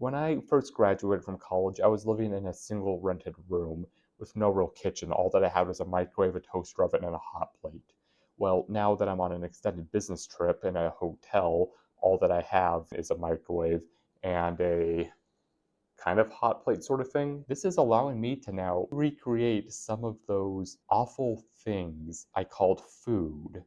When I first graduated from college, I was living in a single rented room with no real kitchen. All that I had was a microwave, a toaster oven, and a hot plate. Well, now that I'm on an extended business trip in a hotel, all that I have is a microwave and a kind of hot plate sort of thing. This is allowing me to now recreate some of those awful things I called food.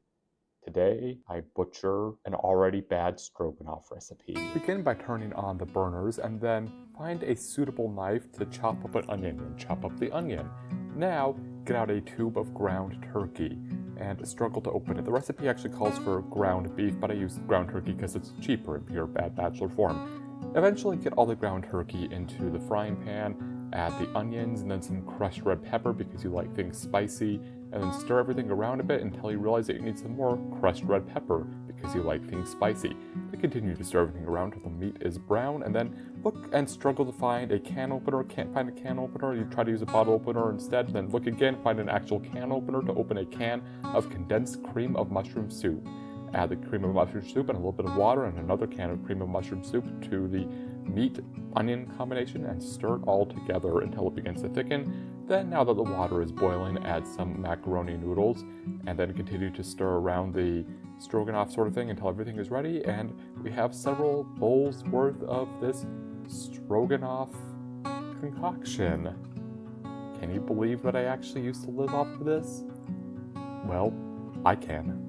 Today, I butcher an already bad stroganoff recipe. Begin by turning on the burners and then find a suitable knife to chop up an onion and chop up the onion. Now, get out a tube of ground turkey and struggle to open it. The recipe actually calls for ground beef, but I use ground turkey because it's cheaper in pure bad bachelor form. Eventually, get all the ground turkey into the frying pan, add the onions and then some crushed red pepper because you like things spicy, and then stir everything around a bit until you realize that you need some more crushed red pepper because you like things spicy. Then continue to stir everything around until the meat is brown, and then look and struggle to find a can opener. Can't find a can opener, you try to use a bottle opener instead, then look again, find an actual can opener to open a can of condensed cream of mushroom soup. Add the cream of mushroom soup and a little bit of water and another can of cream of mushroom soup to the meat-onion combination and stir it all together until it begins to thicken. Then, now that the water is boiling, add some macaroni noodles and then continue to stir around the stroganoff sort of thing until everything is ready, and we have several bowls worth of this stroganoff concoction. Can you believe that I actually used to live off of this? Well, I can.